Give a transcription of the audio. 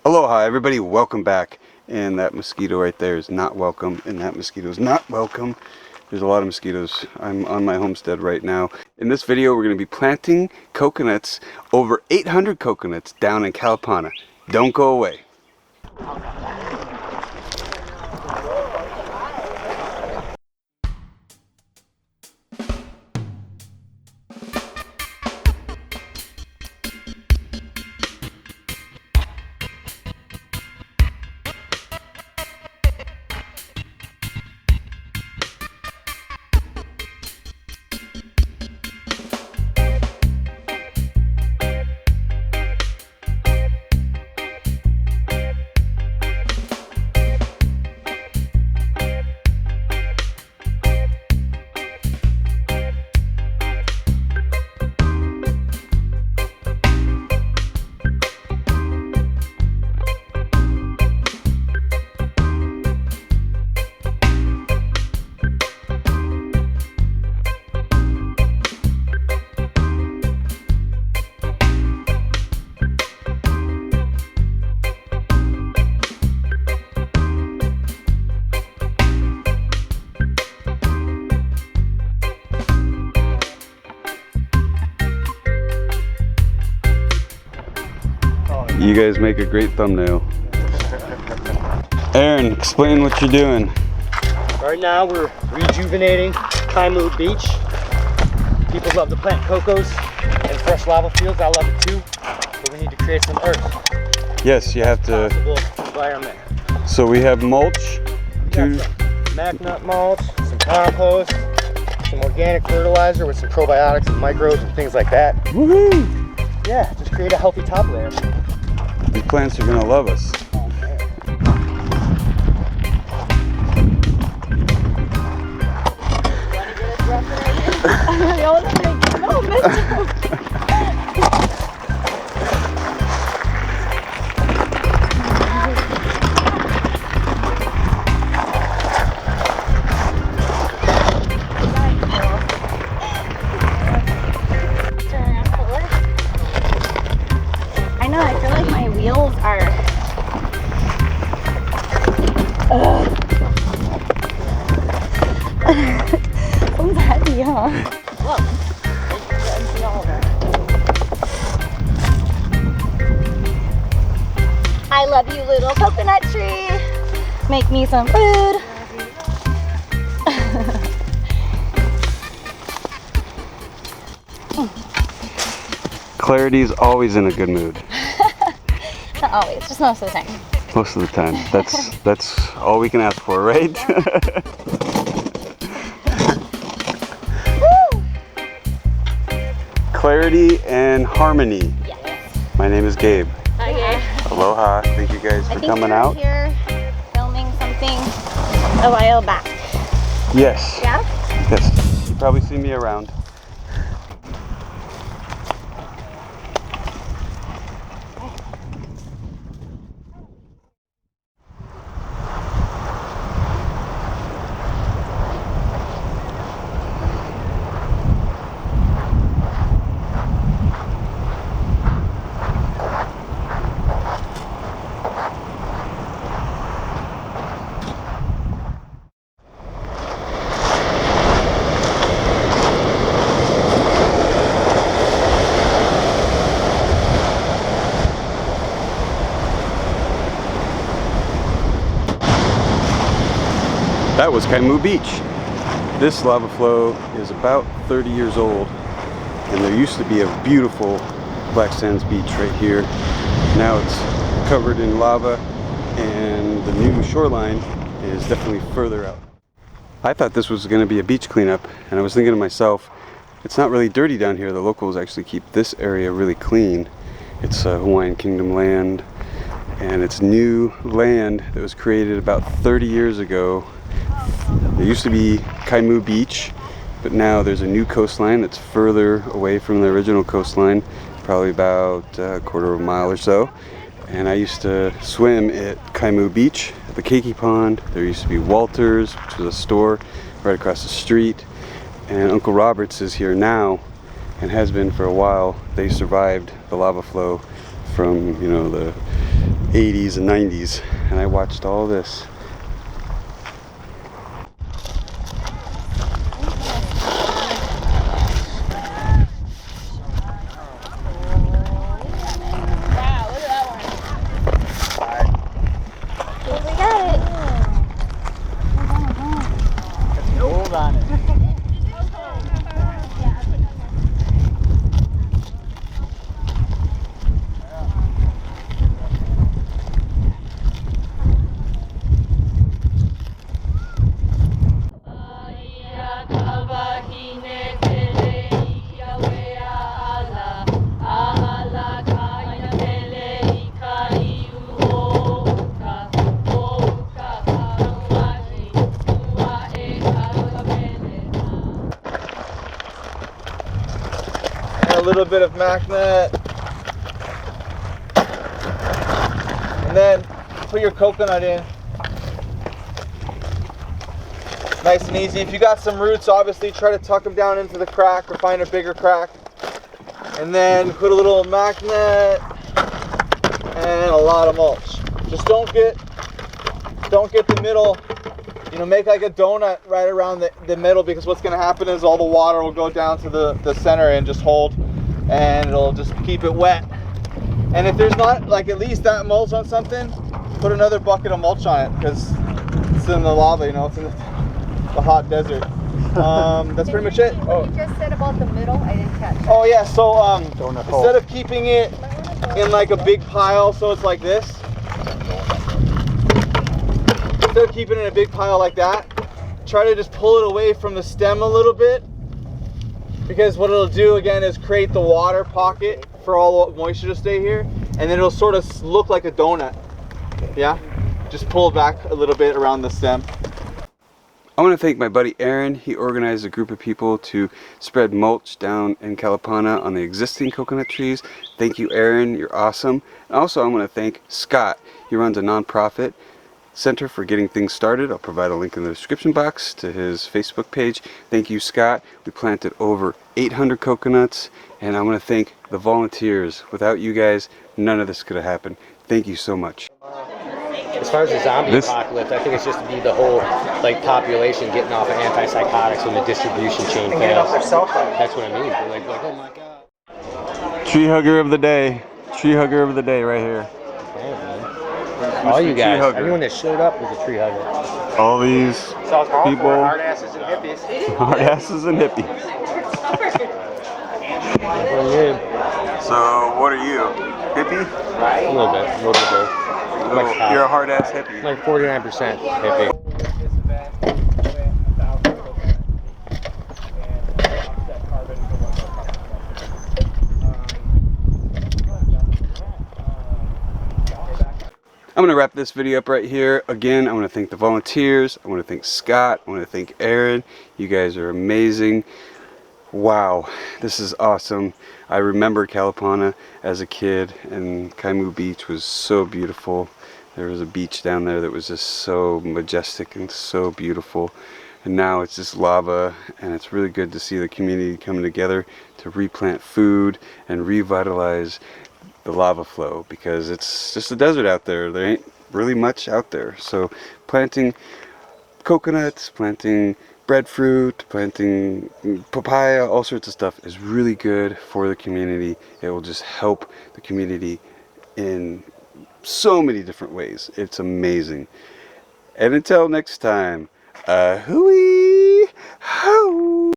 Aloha everybody, welcome back. And that mosquito right there is not welcome, and that mosquito is not welcome. There's a lot of mosquitoes. I'm on my homestead right now. In this video we're going to be planting coconuts, over 800 coconuts down in Kalapana. Don't go away. You guys make a great thumbnail. Aaron, explain what you're doing. Right now we're rejuvenating Kaimu Beach. People love to plant cocos and fresh lava fields. I love it too, but we need to create some earth. Yes, you have to. Environment. So we have mulch. Some mac nut mulch, some compost, some organic fertilizer with some probiotics and microbes and things like that. Woohoo! Yeah, just create a healthy top layer. These plants are gonna love us. I know, I feel like my wheels are sounds heavy, huh? Whoa. I love you, little coconut tree. Make me some food. Clarity's always in a good mood. Not always, just most of the time. Most of the time. That's all we can ask for, right? Clarity and harmony. Yes. My name is Gabe. Hi, Gabe. Aloha. Thank you guys for coming out. Here filming something a while back. Yes. Yeah? Yes. You probably see me around. That was Kaimu Beach. This lava flow is about 30 years old, and there used to be a beautiful black sands beach right here. Now it's covered in lava, and the new shoreline is definitely further out. I thought this was going to be a beach cleanup, and I was thinking to myself, it's not really dirty down here. The locals actually keep this area really clean. It's Hawaiian Kingdom land, and it's new land that was created about 30 years ago. There used to be Kaimu Beach, but now there's a new coastline that's further away from the original coastline, probably about a quarter of a mile or so. And I used to swim at Kaimu Beach, at the Keiki Pond. There used to be Walter's, which was a store right across the street. And Uncle Robert's is here now, and has been for a while. They survived the lava flow from, you know, the 80s and 90s, and I watched all this. A little bit of magnet, and then put your coconut in. Nice and easy. If you got some roots, obviously try to tuck them down into the crack or find a bigger crack. And then put a little magnet and a lot of mulch. Just don't get the middle, you know, make like a donut right around the middle, because what's going to happen is all the water will go down to the center and just hold, and it'll just keep it wet. And if there's not like at least that mulch on something, put another bucket of mulch on it, because it's in the lava, you know, it's in the hot desert. That's pretty much it. What you just said about the middle, I didn't catch that. Oh yeah, so instead of keeping it in like a big pile, so it's like this, instead of keeping it in a big pile like that, try to just pull it away from the stem a little bit, because what it'll do again is create the water pocket for all the moisture to stay here, and then it'll sort of look like a donut. Yeah, just pull it back a little bit around the stem. I want to thank my buddy Aaron. He organized a group of people to spread mulch down in Kalapana on the existing coconut trees. Thank you, Aaron. You're awesome. And also I want to thank Scott. He runs a nonprofit center for getting things started. I'll provide a link in the description box to his Facebook page. Thank you, Scott. We planted over 800 coconuts, and I want to thank the volunteers. Without you guys, none of this could have happened. Thank you so much. As far as the zombie apocalypse, I think it's just to be the whole like population getting off of antipsychotics when the distribution chain fails. That's what I mean. They're like, oh my god. Tree hugger of the day. Tree hugger of the day right here. All you guys, everyone that showed up was a tree hugger. All these people. Hard asses and hippies. Hard asses and hippies. So what are you? Hippie? A little bit. Like you're a hard ass hippie. Like 49% hippie. I'm going to wrap this video up right here. Again, I want to thank the volunteers. I want to thank Scott. I want to thank Aaron. You guys are amazing. Wow, this is awesome. I remember Kalapana as a kid, and Kaimu Beach was so beautiful. There was a beach down there that was just so majestic and so beautiful. And now it's just lava, and it's really good to see the community coming together to replant food and revitalize the lava flow, because it's just a desert out there. There ain't really much out there. So planting coconuts, planting breadfruit, planting papaya, all sorts of stuff is really good for the community. It will just help the community in so many different ways. It's amazing. And until next time, hooey!